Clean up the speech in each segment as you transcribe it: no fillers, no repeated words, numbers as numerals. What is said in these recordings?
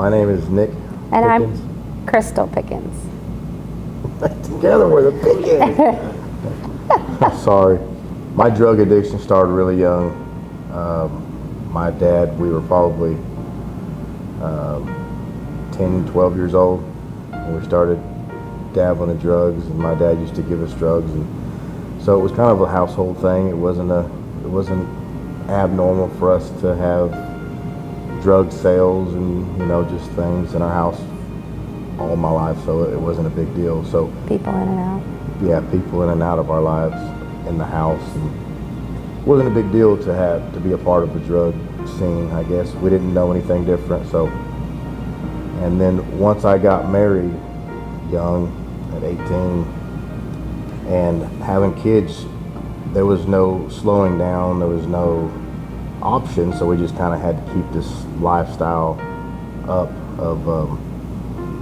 My name is Nick And Pickens. I'm Crystal Pickens. Together we're the Pickens. Sorry. My drug addiction started really young. My dad, we were probably 10, 12 years old when we started dabbling in drugs, and my dad used to give us drugs, and so it was kind of a household thing. It wasn't abnormal for us to have drug sales and just things in our house all my life, so it wasn't a big deal. So People in and out. yeah, people in and out of our lives in the house, and it wasn't a big deal to be a part of the drug scene. I guess we didn't know anything different. So, and then once I got married young at 18 and having kids, there was no slowing down, there was no option, so we just kind of had to keep this lifestyle up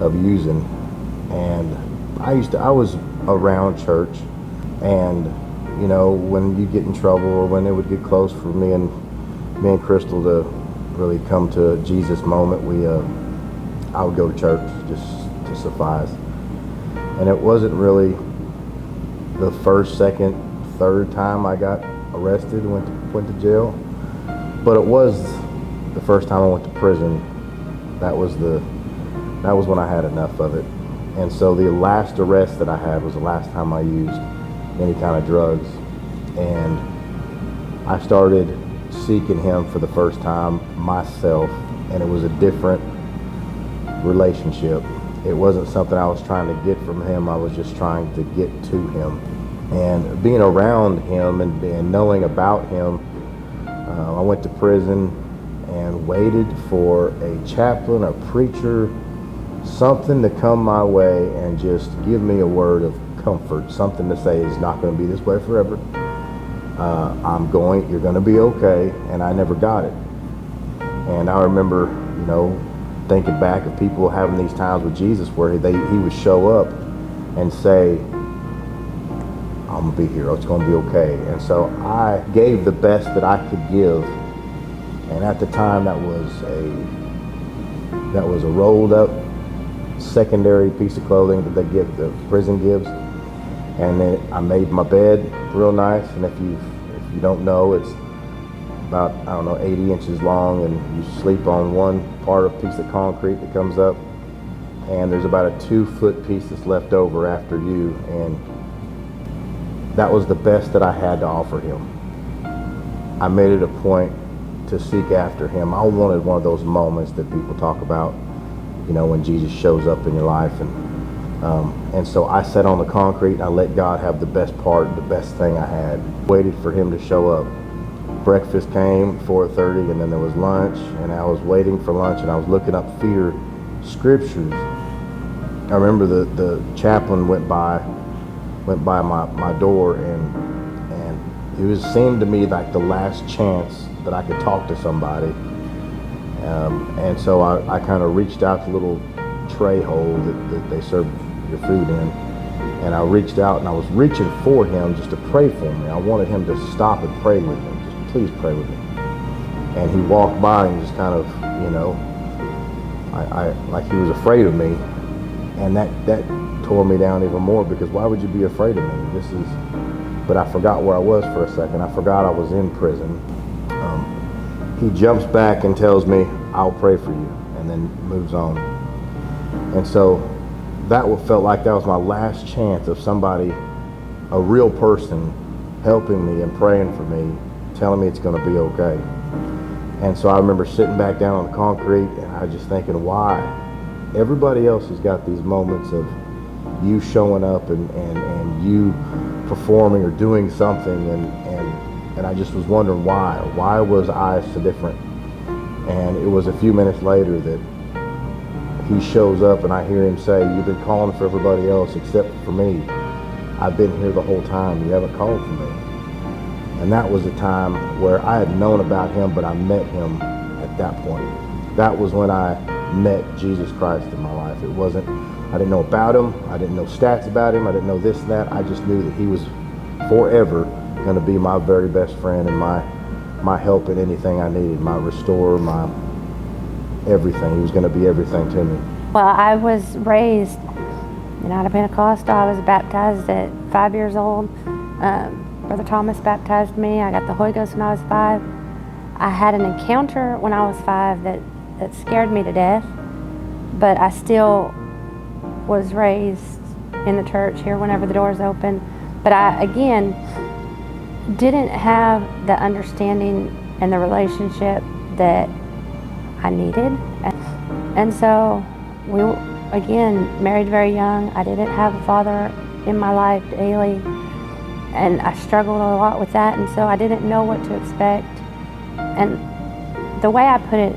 of using. And I was around church, and when you get in trouble or when it would get close for me and Crystal to really come to a Jesus moment, I would go to church just to suffice. And it wasn't really the first, second, third time I got arrested and went to jail, but it was the first time I went to prison. That was when I had enough of it. And so the last arrest that I had was the last time I used any kind of drugs, and I started seeking him for the first time myself, and it was a different relationship. It wasn't something I was trying to get from him, I was just trying to get to him. And being around him and knowing about him, I went to prison and waited for a chaplain, a preacher, something to come my way and just give me a word of comfort, something to say it's not going to be this way forever. You're going to be okay. And I never got it. And I remember, thinking back of people having these times with Jesus where he would show up and say, I'm going to be here, it's going to be okay. And so I gave the best that I could give. And at the time, that was a rolled up secondary piece of clothing that the prison gives. And then I made my bed real nice. And if you don't know, it's about 80 inches long, and you sleep on one part of a piece of concrete that comes up, and there's about a 2-foot piece that's left over after you. And that was the best that I had to offer him. I made it a point to seek after him. I wanted one of those moments that people talk about, when Jesus shows up in your life. And so I sat on the concrete and I let God have the best part, the best thing I had. Waited for him to show up. Breakfast came 4:30, and then there was lunch, and I was waiting for lunch, and I was looking up fear scriptures. I remember the chaplain went by my door, and it seemed to me like the last chance that I could talk to somebody. And so I kind of reached out to the little tray hole that they serve your food in, and I reached out and I was reaching for him just to pray for me. I wanted him to stop and pray with me. Just please pray with me. And he walked by and just kind of, I like he was afraid of me, and that tore me down even more, because why would you be afraid of me? But I forgot where I was for a second. I forgot I was in prison. He jumps back and tells me, I'll pray for you, and then moves on. And so that felt like that was my last chance of somebody, a real person, helping me and praying for me, telling me it's going to be okay. And so I remember sitting back down on the concrete, and I was just thinking, why? Everybody else has got these moments of you showing up and you performing or doing something, and I just was wondering why. Why was I so different? And it was a few minutes later that he shows up, and I hear him say, you've been calling for everybody else except for me. I've been here the whole time. You haven't called for me. And that was a time where I had known about him, but I met him at that point. That was when I met Jesus Christ in my life. I didn't know about him. I didn't know stats about him. I didn't know this and that. I just knew that he was forever going to be my very best friend and my help in anything I needed, my restorer, everything. He was going to be everything to me. Well, I was raised not a Pentecostal. I was baptized at 5 years old. Brother Thomas baptized me. I got the Holy Ghost when I was 5. I had an encounter when I was 5 that scared me to death, but I still was raised in the church here whenever the doors open. But I, again, didn't have the understanding and the relationship that I needed. And so we, again, married very young. I didn't have a father in my life daily, and I struggled a lot with that, and so I didn't know what to expect. And the way I put it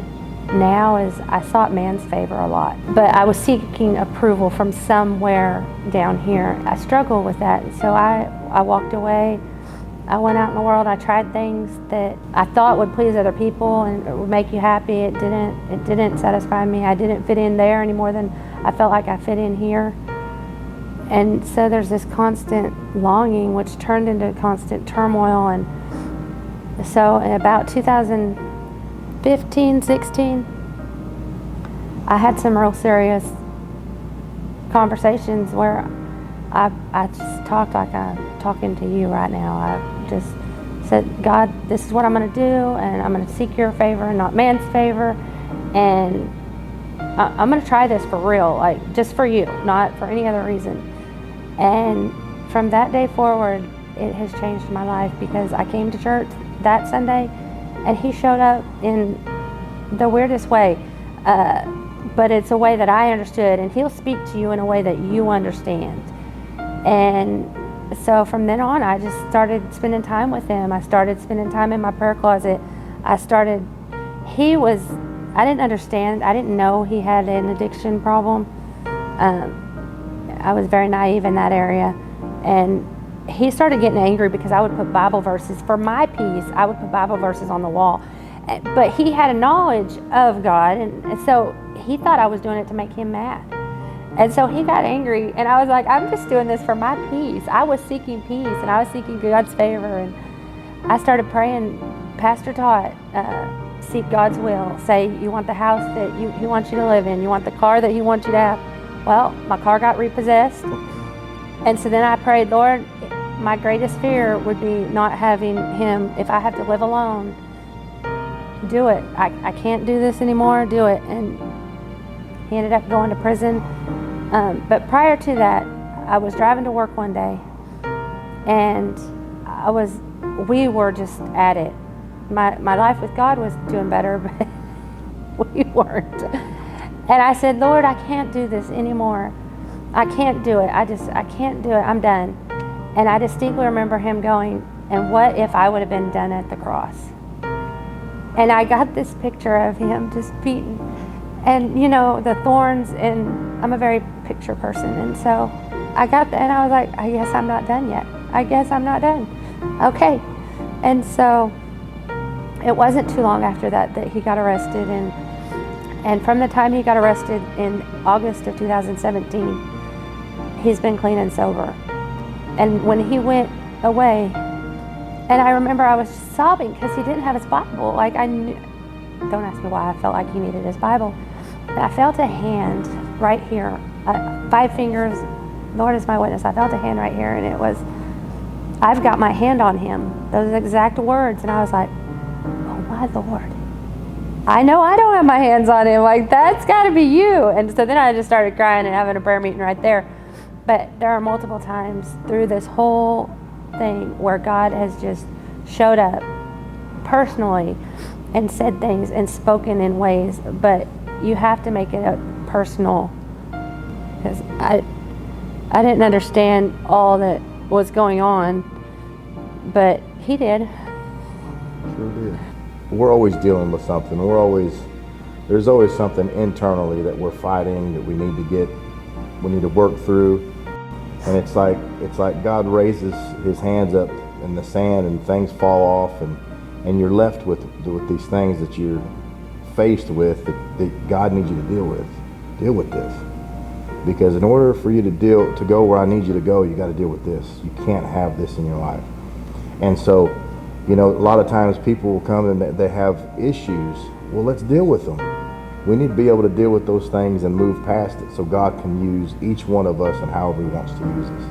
now is I sought man's favor a lot, but I was seeking approval from somewhere down here. I struggled with that, and so I walked away. I went out in the world. I tried things that I thought would please other people and would make you happy. It didn't satisfy me. I didn't fit in there any more than I felt like I fit in here. And so there's this constant longing, which turned into constant turmoil. And so in about 2015, 16, I had some real serious conversations where I just talked like I'm talking to you right now. I just said, God, this is what I'm going to do, and I'm going to seek your favor and not man's favor, and I'm going to try this for real, like just for you, not for any other reason. And from that day forward, it has changed my life, because I came to church that Sunday, and he showed up in the weirdest way, but it's a way that I understood, and he'll speak to you in a way that you understand. And so from then on, I just started spending time with him. I started spending time in my prayer closet. I didn't understand. I didn't know he had an addiction problem. I was very naive in that area. And he started getting angry because I would put Bible verses for my peace. I would put Bible verses on the wall. But he had a knowledge of God, and so he thought I was doing it to make him mad. And so he got angry, and I was like, I'm just doing this for my peace. I was seeking peace, and I was seeking God's favor, and I started praying. Pastor taught, seek God's will. Say you want the house that he wants you to live in. You want the car that he wants you to have. Well, my car got repossessed, and so then I prayed, Lord, my greatest fear would be not having him. If I have to live alone, do it. I can't do this anymore. Do it. And he ended up going to prison. But prior to that, I was driving to work one day, and we were just at it. My life with God was doing better, but we weren't. And I said, Lord, I can't do this anymore. I can't do it. I can't do it. I'm done. And I distinctly remember him going, and what if I would have been done at the cross? And I got this picture of him just beaten. And the thorns, and I'm a very picture person, and so I got that, and I was like, I guess I'm not done yet. I guess I'm not done. Okay. And so it wasn't too long after that he got arrested, and from the time he got arrested in August of 2017, he's been clean and sober. And when he went away, and I remember I was sobbing because he didn't have his Bible. Like, I knew, don't ask me why I felt like he needed his Bible. And I felt a hand right here, 5 fingers. Lord is my witness. I felt a hand right here, and it was, I've got my hand on him. Those exact words. And I was like, oh my Lord. I know I don't have my hands on him. Like, that's got to be you. And so then I just started crying and having a prayer meeting right there. But there are multiple times through this whole thing where God has just showed up personally and said things and spoken in ways, but you have to make it personal, because I didn't understand all that was going on, but he did. Sure did. We're always dealing with something. There's always something internally that we're fighting, that we need to work through. And it's like God raises his hands up in the sand and things fall off, and you're left with these things that you're faced with that God needs you to deal with. Deal with this. Because in order for you to go where I need you to go, you got to deal with this. You can't have this in your life. And so, a lot of times people will come and they have issues. Well, let's deal with them. we need to be able to deal with those things and move past it so God can use each one of us and however he wants to use us.